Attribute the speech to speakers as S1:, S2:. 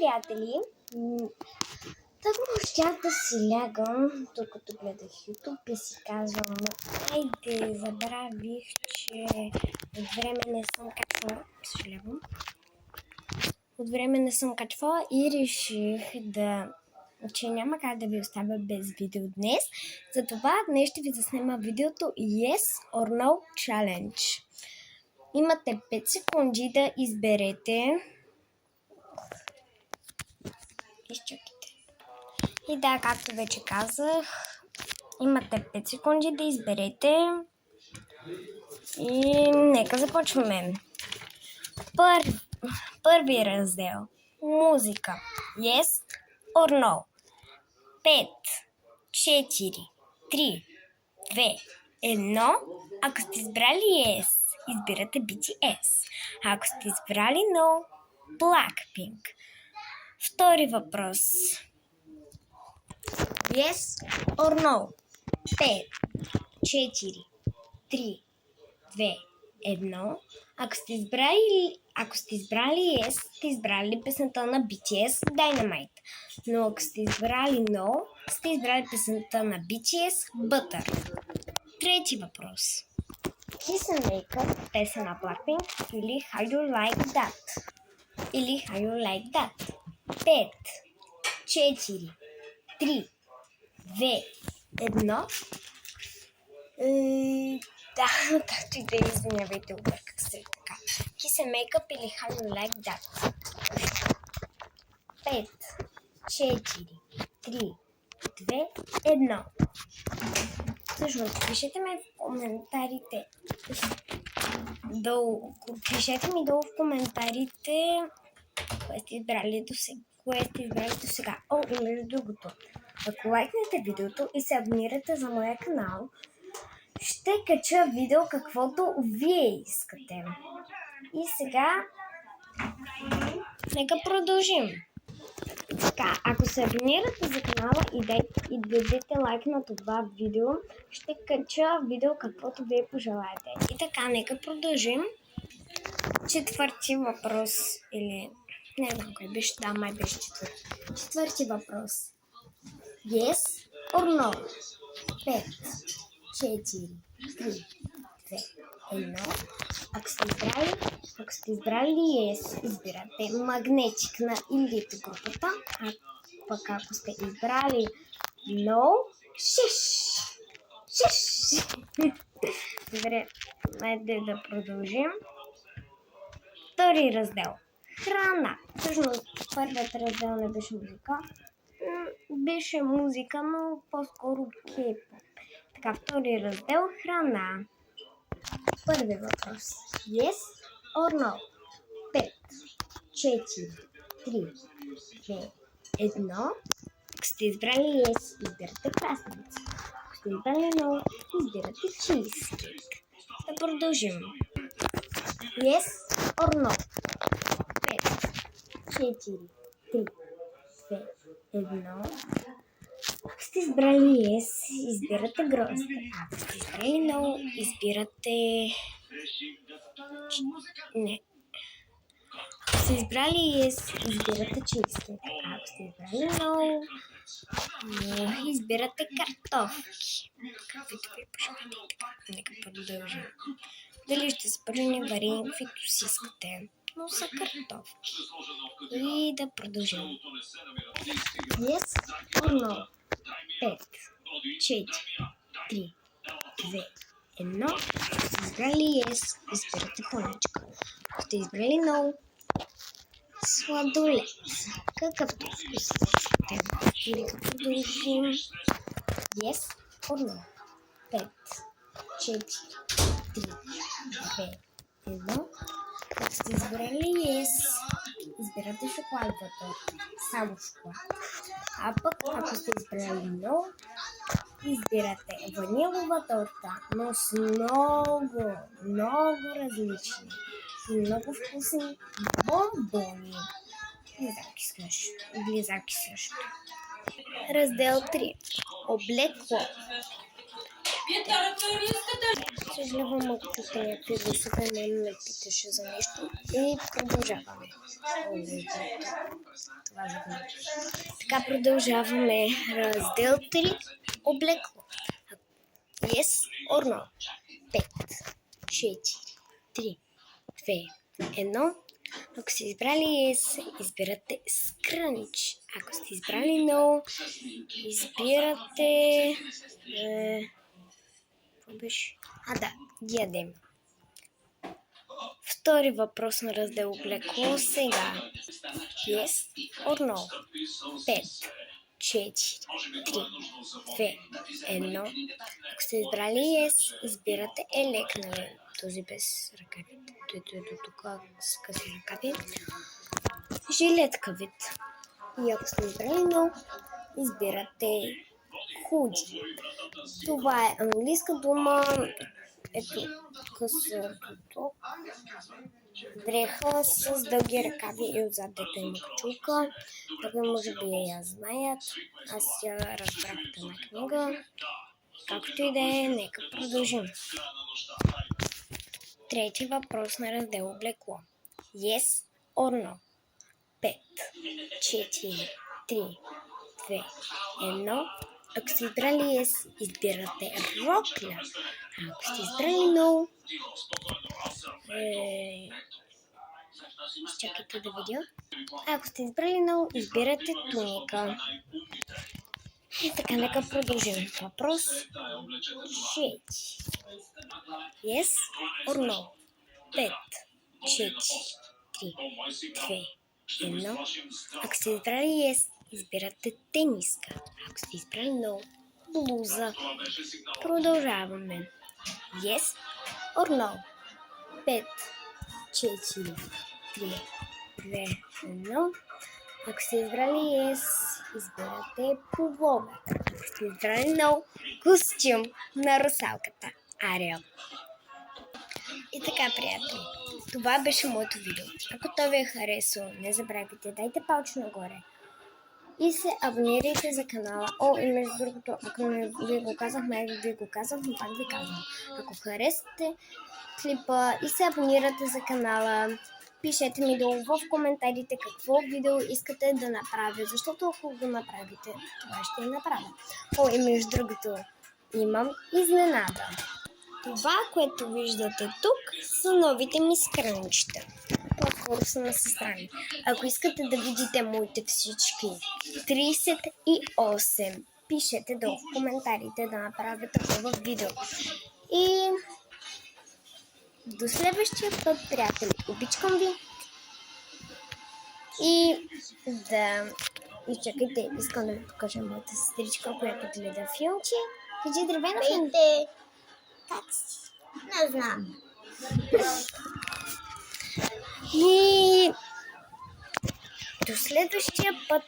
S1: приятели! Тъкмо щях да си лягам, докато гледах YouTube и си казвам, айде, забравих, че от време не съм качвала, съжалявам. От време не съм качвала и реших че няма как да ви оставя без видео днес. Затова днес ще ви заснема видеото Yes or No Challenge. Имате 5 секунди да изберете. Изчакайте. И да, както вече казах, имате 5 секунди да изберете. И нека започваме. Първи раздел. Музика. Yes or No. 5, 4, 3, 2, 1. Ако сте избрали Yes, избирате BTS. Ако сте избрали No, Blackpink. Втори въпрос. Yes or No. 5, 4, 3, 2, 1. Ако сте избрали Yes, сте избрали песента на BTS Dynamite. Но ако сте избрали No, сте избрали песента на BTS Butter. Трети въпрос. Kiss and Make Up, песен на Blackpink или How You Like That? Или How You Like That? 5, 4, 3, 2, 1. Да, както и да извинявайте, обърках се така. Kiss and Make Up или How You Like That? 5, 4, 3, 2, 1. Всъщност, пишете ми в коментарите. Пишете ми долу в коментарите кое сте избрали до сега. И между другото, ако лайкнете видеото и се абонирате за моя канал, ще кача видео каквото вие искате. И сега нека продължим. Така, ако се абонирате за канала и дадете лайк на това видео, ще кача видео каквото вие пожелаете. И така, нека продължим. Четвърти въпрос или... Не знам кой беше, да, май беше четвърти. Четвърти въпрос. Yes or no? 5, 4, 3, 2, 1. Ако сте избрали Yes, избирате Магнетик на Elite групата. А пък ако сте избрали No, шиш. Добре, айде да продължим. Втори раздел. Храна. Всъщност, първият раздел не беше музика. Беше музика, но по-скоро кей-поп. Така, втори раздел. Храна. Първи въпрос. Yes or no? 5, 4, 3, 2, 1. Ако сте избрали Yes, избирате краставица. Ако сте избрали No, избирате чизкейк. Да продължим. Yes or no? 5, 4, 3, 2, 1. Ако сте избрали Yes, избирате грозде. Ако сте избрали No, избирате... Не. Ако сте избрали Yes, избирате чизкейк. Ако сте избрали No, избирате картофки. Каквито ви пожелате и така. Нека продължим. Дали ще са пържени, варени, каквито си искате. Но са картофки. И да продължим. Yes or no? 5, 4, 3, 2, 1. Ако сте избрали Yes, избирате пълничка. Ако сте избрали No, сладолет. Какъвто вкус искате. И да продължим. Yes or no? 5, 4, 3, 2, 1. Ако сте избрали Yes, избирате шоколадова торта. Само шоколад. А пък, ако сте избрали No, избирате ванилова торта, но с много различни и много вкусни бомбони. Близаки също. Раздел 3. Облекло. Съжалявам, ако чуете някакви гласове, мама ме питаше за нещо и продължаваме. Това загубих. Така продължаваме. Раздел 3. Облекло. Yes or no? 5, 4, 3, 2, 1. Ако сте избрали yes, избирате скрънч. Ако сте избрали no, избирате... какво беше? Диадем. Втори въпрос на раздел облекло сега. Yes or no? 5, 4, 3, 2, 1. Ако сте избрали yes, избирате елекнали. Този без ръкавите. Той е до тук с къси ръкави. Жилетка вид. И ако сте избрали no, избирате худи. Това е английска дума. Ето, късото. Дреха с дълги ръкави и отзад дето има качулка. Така може би я знаят. Аз я разбрах от една книга. Както и да е, нека продължим. Трети въпрос на раздел облекло. Yes or no? 5, 4, 3, 2, 1. Ако сте избрали yes, избирате рокля. Ако сте избрали no, чакайте да видя. Ако сте избрали no, избирате туника. И така, нека продължим. Въпрос 6. Yes or no? 5, 4, 3, 2, 1. Ако сте избрали yes, избирате тениска. Ако сте избрали no, блуза. Продължаваме. Yes or no? 5, 4, 3, 2, 1. Ако сте избрали yes, избирате пуловер. Ако сте избрали no, костюм на русалката Ариел. И така, приятели, това беше моето видео. Ако то ви е харесало, не забравяйте, дайте палче нагоре. И се абонирайте за канала. И между другото, ако не ви го казах, ви го казах, но пак ви казвам. Ако харесате клипа и се абонирате за канала, пишете ми долу в коментарите какво видео искате да направя, защото ако го направите, това ще направя. И между другото, имам изненада. Това, което виждате тук, са новите ми скрънчета. По-скоро са на сестра ми. Ако искате да видите моите всички 38, пишете долу в коментарите да направя такова видео. И до следващия път, приятели, обичкам ви. И чакайте, искам да ви покажа моята сестричка, която гледа филмче. Кажи древена филмче. Как си? Не знам. И до следващия път.